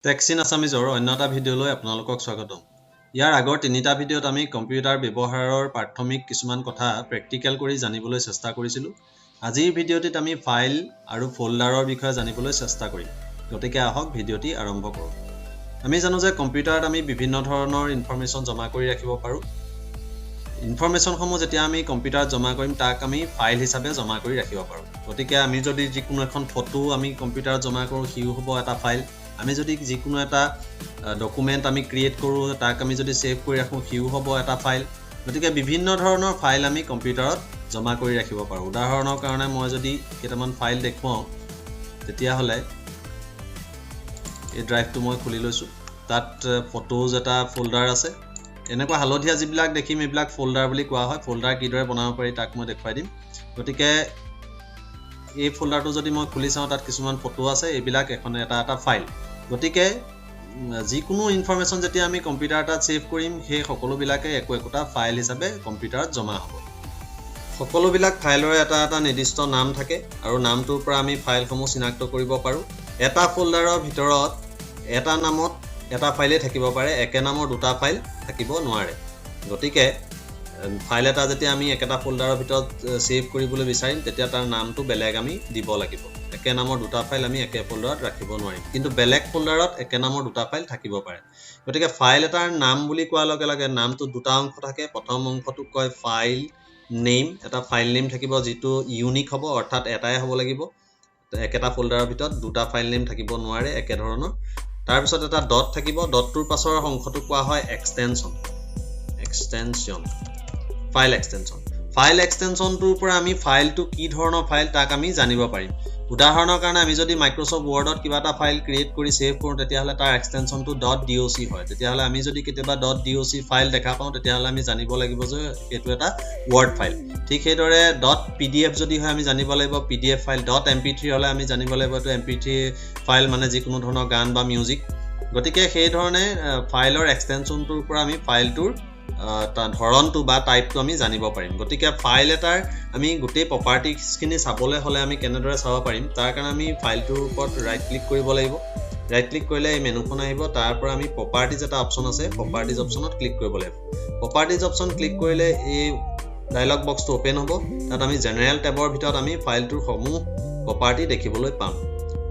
Tax in আছামিজৰ অন্য এটা ভিডিঅ'লৈ আপোনালোকক স্বাগতম। ইয়াৰ আগৰ তিনিটা ভিডিঅ'ত আমি কম্পিউটাৰ ব্যৱহাৰৰ প্ৰাথমিক কিছুমান কথা প্ৰেক্টিকেল কৰি জানিবলৈ চেষ্টা কৰিছিলোঁ। আজিৰ ভিডিঅ'টিত আমি ফাইল আৰু ফোল্ডাৰৰ বিষয়ে জানিবলৈ চেষ্টা কৰিম। গতিকে আহক ভিডিঅ'টি আৰম্ভ কৰোঁ। আমি জানো যে কম্পিউটাৰত আমি বিভিন্ন ধৰণৰ ইনফৰমেশ্যন জমা কৰি ৰাখিব পাৰোঁ। ইনফৰমেশ্যনসমূহ যেতিয়া আমি কম্পিউটাৰত জমা কৰিম তাক আমি ফাইল হিচাপে জমা কৰি ৰাখিব পাৰোঁ। গতিকে আমি যদি যিকোনো এখন ফটো আমি কম্পিউটাৰত জমা কৰোঁ সিও হ'ব এটা ফাইল। আমি যদি যিকোনো এটা ডকুমেণ্ট আমি ক্ৰিয়েট কৰোঁ তাক আমি যদি সেভ কৰি ৰাখোঁ সিও হ'ব এটা ফাইল। গতিকে বিভিন্ন ধৰণৰ ফাইল আমি কম্পিউটাৰত জমা কৰি ৰাখিব পাৰোঁ। উদাহৰণৰ কাৰণে মই যদি কেইটামান ফাইল দেখুৱাওঁ তেতিয়াহ'লে এই ড্ৰাইভটো মই খুলি লৈছোঁ। তাত ফটোজ এটা ফোল্ডাৰ আছে। এনেকুৱা হালধীয়া যিবিলাক দেখিম এইবিলাক ফোল্ডাৰ বুলি কোৱা হয়। ফোল্ডাৰ কিদৰে বনাব পাৰি তাক মই দেখুৱাই দিম। গতিকে এই ফোল্ডাৰটো যদি মই খুলি চাওঁ তাত কিছুমান ফটো আছে। এইবিলাক এখন এটা ফাইল। গতিকে যিকোনো ইনফৰমেশ্যন যেতিয়া আমি কম্পিউটাৰ এটাত ছেভ কৰিম সেই সকলোবিলাকে একোটা ফাইল হিচাপে কম্পিউটাৰত জমা হ'ব। সকলোবিলাক ফাইলৰে এটা নিৰ্দিষ্ট নাম থাকে আৰু নামটোৰ পৰা আমি ফাইলসমূহ চিনাক্ত কৰিব পাৰোঁ। এটা ফোল্ডাৰৰ ভিতৰত এটা নামত এটা ফাইলেই থাকিব পাৰে, একে নামৰ দুটা ফাইল থাকিব নোৱাৰে। গতিকে ফাইল এটা যেতিয়া আমি একেটা ফোল্ডাৰৰ ভিতৰত ছেভ কৰিবলৈ বিচাৰিম তেতিয়া তাৰ নামটো বেলেগ আমি দিব লাগিব। একে নামৰ দুটা ফাইল আমি একে ফোল্ডাৰত ৰাখিব নোৱাৰিম, কিন্তু বেলেগ ফোল্ডাৰত একে নামৰ দুটা ফাইল থাকিব পাৰে। গতিকে ফাইল এটাৰ নাম বুলি কোৱাৰ লগে লগে নামটো দুটা অংশ থাকে। প্ৰথম অংশটোক কয় ফাইল নেম। এটা ফাইল নেম থাকিব যিটো ইউনিক হ'ব, অৰ্থাৎ এটাই হ'ব লাগিব। একেটা ফোল্ডাৰৰ ভিতৰত দুটা ফাইল নেম থাকিব নোৱাৰে একেধৰণৰ। তাৰপিছত এটা ডট থাকিব। ডটটোৰ পাছৰ অংশটোক কোৱা হয় এক্সটেনশ্যন। File extension. ফাইল এক্সটেনশ্যনটোৰ পৰা আমি ফাইলটো কি ধৰণৰ ফাইল তাক আমি জানিব পাৰিম। উদাহৰণৰ কাৰণে আমি যদি মাইক্ৰ'ছফ্ট ৱৰ্ডত কিবা এটা ফাইল ক্ৰিয়েট কৰি ছেভ কৰোঁ তেতিয়াহ'লে তাৰ এক্সটেনশ্যনটো .doc হয়। তেতিয়াহ'লে আমি যদি কেতিয়াবা .doc ফাইল দেখা পাওঁ তেতিয়াহ'লে আমি জানিব লাগিব যে সেইটো এটা ৱৰ্ড ফাইল। ঠিক সেইদৰে .pdf যদি হয় আমি জানিব লাগিব pdf ফাইল। .mp3 হ'লে আমি জানিব লাগিব এইটো mp3 ফাইল, মানে যিকোনো ধৰণৰ গান বা মিউজিক। গতিকে সেইধৰণে ফাইলৰ এক্সটেনশ্যনটোৰ পৰা আমি ফাইলটোৰ ধৰণটো বা টাইপটো আমি জানিব পাৰিম। গতিকে ফাইল এটাৰ আমি গোটেই প্ৰপাৰ্টিজখিনি চাবলৈ হ'লে আমি কেনেদৰে চাব পাৰিম তাৰ কাৰণে আমি ফাইলটোৰ ওপৰত ৰাইট ক্লিক কৰিব লাগিব। ৰাইট ক্লিক কৰিলে এই মেনুখন আহিব। তাৰ পৰা আমি প্ৰপাৰ্টিজ এটা অপশ্যন আছে, প্ৰপাৰ্টিজ অপশ্যনত ক্লিক কৰিব লাগিব। প্ৰপাৰ্টিজ অপশ্যন ক্লিক কৰিলে এই ডায়লগ বক্সটো অ'পেন হ'ব। তাত আমি জেনেৰেল টেবৰ ভিতৰত আমি ফাইলটোৰ সমূহ প্ৰপাৰ্টি দেখিবলৈ পাম।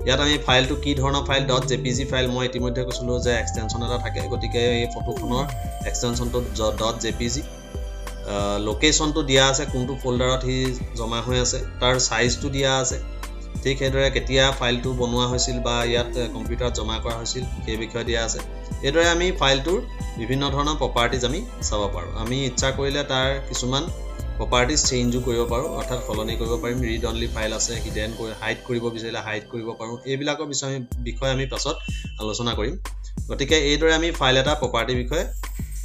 ইয়াত আমি ফাইলটো কি ধৰণৰ ফাইল .jpg ফাইল, মই ইতিমধ্যে কৈছিলোঁ যে এক্সটেনশ্যন এটা থাকে। গতিকে এই ফটোখনৰ এক্সটেনশ্যনটো .jpg। লোকেশ্যনটো দিয়া আছে, কোনটো ফোল্ডাৰত সি জমা হৈ আছে, তাৰ চাইজটো দিয়া আছে। ঠিক সেইদৰে কেতিয়া ফাইলটো বনোৱা হৈছিল বা ইয়াত কম্পিউটাৰত জমা কৰা হৈছিল সেই বিষয়ে দিয়া আছে। এইদৰে আমি ফাইলটোৰ বিভিন্ন ধৰণৰ প্ৰপাৰ্টিজ আমি চাব পাৰোঁ। আমি ইচ্ছা কৰিলে তাৰ কিছুমান প্ৰপাৰ্টিজ চেঞ্জো কৰিব পাৰোঁ, অৰ্থাৎ সলনি কৰিব পাৰিম। ৰিড অনলি ফাইল আছে, হিডেন কৰি হাইড কৰিব বিচাৰিলে হাইড কৰিব পাৰোঁ। এইবিলাকৰ বিষয়ে আমি পাছত আলোচনা কৰিম। গতিকে এইদৰে আমি ফাইল এটা প্ৰপাৰ্টিৰ বিষয়ে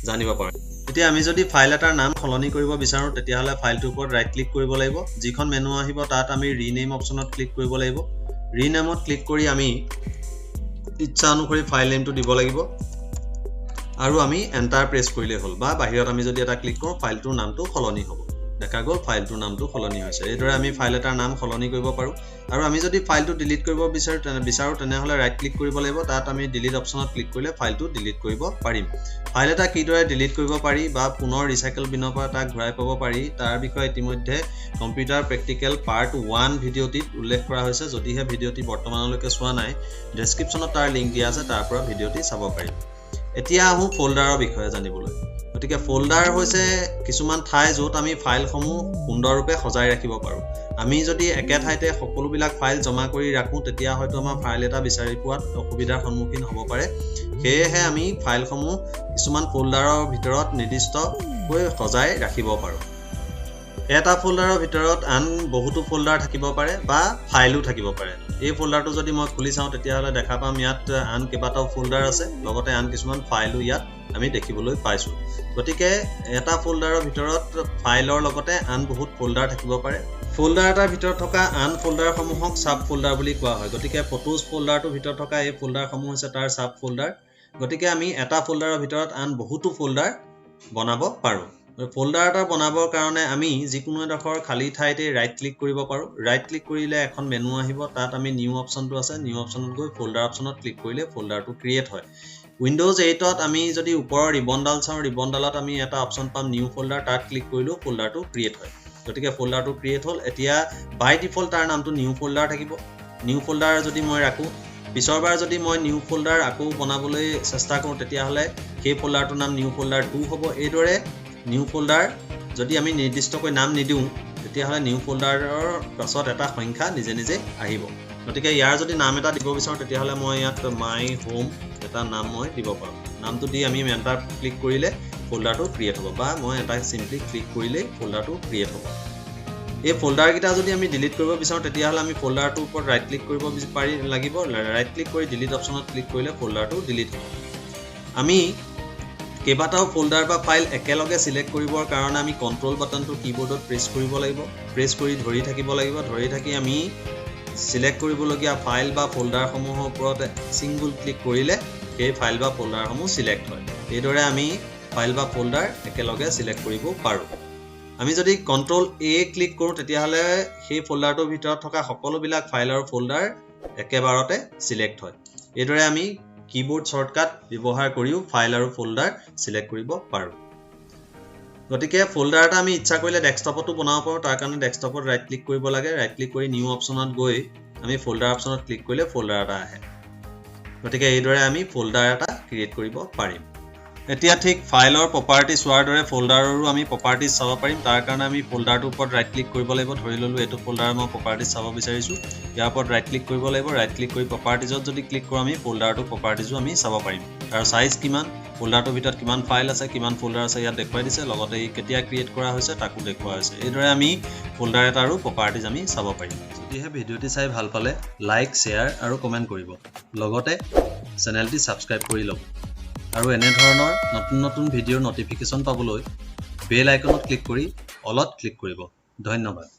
জানিব পাৰোঁ। এতিয়া আমি যদি ফাইল এটাৰ নাম সলনি কৰিব বিচাৰোঁ তেতিয়াহ'লে ফাইলটোৰ ওপৰত ৰাইট ক্লিক কৰিব লাগিব। যিখন মেনু আহিব তাত আমি ৰিনেম অপশ্যনত ক্লিক কৰিব লাগিব। ৰিনেমত ক্লিক কৰি আমি ইচ্ছা অনুসৰি ফাইল নেমটো দিব লাগিব আৰু আমি এণ্টাৰ প্ৰেছ কৰিলেই হ'ল, বা বাহিৰত আমি যদি এটা ক্লিক কৰোঁ ফাইলটোৰ নামটো সলনি হ'ব। দেখা গ'ল ফাইলটোৰ নামটো সলনি হৈছে। এইদৰে আমি ফাইল এটাৰ নাম সলনি কৰিব পাৰোঁ। আৰু আমি যদি ফাইলটো ডিলিট কৰিব বিচাৰোঁ তেনেহ'লে ৰাইট ক্লিক কৰিব লাগিব। তাত আমি ডিলিট অপশ্যনত ক্লিক কৰিলে ফাইলটো ডিলিট কৰিব পাৰিম। ফাইল এটা কিদৰে ডিলিট কৰিব পাৰি বা পুনৰ ৰিচাইকেল বিনৰ পৰা তাক ঘূৰাই পাব পাৰি তাৰ বিষয়ে ইতিমধ্যে কম্পিউটাৰ প্ৰেক্টিকেল পাৰ্ট 1 ভিডিঅ'টিত উল্লেখ কৰা হৈছে। যদিহে ভিডিঅ'টি বৰ্তমানলৈকে চোৱা নাই, ডেছক্ৰিপশ্যনত তাৰ লিংক দিয়া আছে, তাৰ পৰা ভিডিঅ'টি চাব পাৰিম। এতিয়া আহোঁ ফোল্ডাৰৰ বিষয়ে জানিবলৈ। গতিকে ফোল্ডাৰ হৈছে কিছুমান ঠাই য'ত আমি ফাইলসমূহ সুন্দৰৰূপে সজাই ৰাখিব পাৰোঁ। আমি যদি একে ঠাইতে সকলোবিলাক ফাইল জমা কৰি ৰাখোঁ তেতিয়া হয়তো আমাৰ ফাইল এটা বিচাৰি পোৱাত অসুবিধাৰ সন্মুখীন হ'ব পাৰে। সেয়েহে আমি ফাইলসমূহ কিছুমান ফোল্ডাৰৰ ভিতৰত নিৰ্দিষ্টকৈ সজাই ৰাখিব পাৰোঁ। এটা ফোল্ডাৰৰ ভিতৰত আন বহুতো ফোল্ডাৰ থাকিব পাৰে বা ফাইলো থাকিব পাৰে। এই ফোল্ডাৰটো যদি মই খুলি চাওঁ তেতিয়াহ'লে দেখা পাম ইয়াত আন কেইবাটাও ফোল্ডাৰ আছে, লগতে আন কিছুমান ফাইলো ইয়াত আমি দেখিবলৈ পাইছোঁ। গতিকে এটা ফোল্ডাৰৰ ভিতৰত ফাইলৰ লগতে আন বহুত ফোল্ডাৰ থাকিব পাৰে। ফোল্ডাৰ এটাৰ ভিতৰত থকা আন ফোল্ডাৰসমূহক ছাব ফোল্ডাৰ বুলি কোৱা হয়। গতিকে ফটোজ ফোল্ডাৰটোৰ ভিতৰত থকা এই ফোল্ডাৰসমূহ হৈছে তাৰ ছাব ফোল্ডাৰ। গতিকে আমি এটা ফোল্ডাৰৰ ভিতৰত আন বহুতো ফোল্ডাৰ বনাব পাৰোঁ। ফোল্ডাৰ এটা বনাবৰ কাৰণে আমি যিকোনো এডোখৰ খালী ঠাইতে ৰাইট ক্লিক কৰিব পাৰোঁ ৰাইট ক্লিক কৰিলে এখন মেনু আহিব তাত আমি নিউ অপশ্যনটো আছে নিউ অপশ্যনত গৈ ফোল্ডাৰ অপশ্যনত ক্লিক কৰিলে ফোল্ডাৰটো ক্ৰিয়েট হয় উইণ্ডোজ 8ত আমি যদি ওপৰৰ ৰিবনডাল চাওঁ ৰিবনডালত আমি এটা অপশ্যন পাম নিউ ফোল্ডাৰ তাত ক্লিক কৰিলেও ফোল্ডাৰটো ক্ৰিয়েট হয় গতিকে ফোল্ডাৰটো ক্ৰিয়েট হ'ল এতিয়া বাই ডিফল্ট তাৰ নামটো নিউ ফোল্ডাৰ থাকিব নিউ ফোল্ডাৰ যদি মই ৰাখোঁ পিছৰবাৰ যদি মই নিউ ফোল্ডাৰ আকৌ বনাবলৈ চেষ্টা কৰোঁ তেতিয়াহ'লে সেই ফোল্ডাৰটোৰ নাম নিউ ফোল্ডাৰ 2 হ'ব এইদৰে নিউ ফোল্ডাৰ যদি আমি নিৰ্দিষ্টকৈ নাম নিদিওঁ তেতিয়াহ'লে নিউ ফোল্ডাৰৰ পাছত এটা সংখ্যা নিজে নিজে আহিব গতিকে ইয়াৰ যদি নাম এটা দিব বিচাৰোঁ তেতিয়াহ'লে মই ইয়াত মাই হোম এটা নাম মই দিব পাৰোঁ নামটো দি আমি এণ্টাৰ ক্লিক কৰিলে ফোল্ডাৰটো ক্ৰিয়েট হ'ব বা মই এটা চিম্পলি ক্লিক কৰিলেই ফোল্ডাৰটো ক্ৰিয়েট হ'ব এই ফোল্ডাৰকেইটা যদি আমি ডিলিট কৰিব বিচাৰোঁ তেতিয়াহ'লে আমি ফোল্ডাৰটোৰ ওপৰত ৰাইট ক্লিক কৰিব লাগিব ৰাইট ক্লিক কৰি ডিলিট অপশ্যনত ক্লিক কৰিলে ফোল্ডাৰটো ডিলিট হ'ব আমি কেইবাটাও ফোল্ডাৰ বা ফাইল একেলগে সিলেক্ট কৰিবৰ কাৰণে আমি কন্ট্ৰোল বাটনটো কিবোৰ্ডত প্ৰেছ কৰিব লাগিব প্ৰেছ কৰি ধৰি থাকিব লাগিব ধৰি থাকি আমি সিলেক্ট কৰিবলগীয়া ফাইল বা ফোল্ডাৰসমূহৰ ওপৰত সিঙ্গল ক্লিক কৰিলে সেই ফাইল বা ফোল্ডাৰসমূহ সিলেক্ট হয় এইদৰে আমি ফাইল বা ফোল্ডাৰ একেলগে সিলেক্ট কৰিব পাৰোঁ আমি যদি কন্ট্ৰোল A ক্লিক কৰোঁ তেতিয়াহ'লে সেই ফোল্ডাৰটোৰ ভিতৰত থকা সকলোবিলাক ফাইল আৰু ফোল্ডাৰ একেবাৰতে সিলেক্ট হয় এইদৰে আমি কিবোৰ্ড শৰ্টকাট ব্যৱহাৰ কৰিও ফাইল আৰু ফোল্ডাৰ সিলেক্ট কৰিব পাৰোঁ গতিকে ফোল্ডাৰ এটা আমি ইচ্ছা কৰিলে ডেস্কটপতো বনাব পাৰোঁ তাৰ কাৰণে ডেস্কটপত ৰাইট ক্লিক কৰিব লাগে ৰাইট ক্লিক কৰি নিউ অপশ্যনত গৈ আমি ফোল্ডাৰ অপশ্যনত ক্লিক কৰিলে ফোল্ডাৰ এটা আহে গতিকে এইদৰে আমি ফোল্ডাৰ এটা ক্ৰিয়েট কৰিব পাৰিম এতিয়া ঠিক ফাইলৰ প্ৰপাৰ্টি চোৱাৰ দৰে ফোল্ডাৰৰো আমি প্ৰপাৰ্টিজ চাব পাৰিম তাৰ কাৰণে আমি ফোল্ডাৰটোৰ ওপৰত ৰাইট ক্লিক কৰিব লাগিব ধৰি ললোঁ এইটো ফোল্ডাৰ মই প্ৰপাৰ্টিজ চাব বিচাৰিছোঁ ইয়াৰ ওপৰত ৰাইট ক্লিক কৰিব লাগিব ৰাইট ক্লিক কৰি প্ৰপাৰ্টিজত যদি ক্লিক কৰোঁ আমি ফোল্ডাৰটো প্ৰপাৰ্টিজো আমি চাব পাৰিম তাৰ সাইজ কিমান ফোল্ডাৰটোৰ ভিতৰত কিমান ফাইল আছে কিমান ফোল্ডাৰ আছে ইয়াত দেখুৱাই দিছে লগতে ই কেতিয়া ক্ৰিয়েট কৰা হৈছে তাকো দেখুওৱা হৈছে এইদৰে আমি ফোল্ডাৰ এটাৰো প্ৰপাৰ্টিজ আমি চাব পাৰিম যদিহে ভিডিঅ'টি চাই ভাল পালে লাইক শ্বেয়াৰ আৰু কমেণ্ট কৰিব লগতে চেনেলটি ছাবস্ক্ৰাইব কৰি ল'ব আৰু এনে ধৰণৰ নতুন নতুন ভিডিঅ'ৰ নটিফিকেশ্যন পাবলৈ বেল আইকনত ক্লিক কৰি অলত ক্লিক কৰিব ধন্যবাদ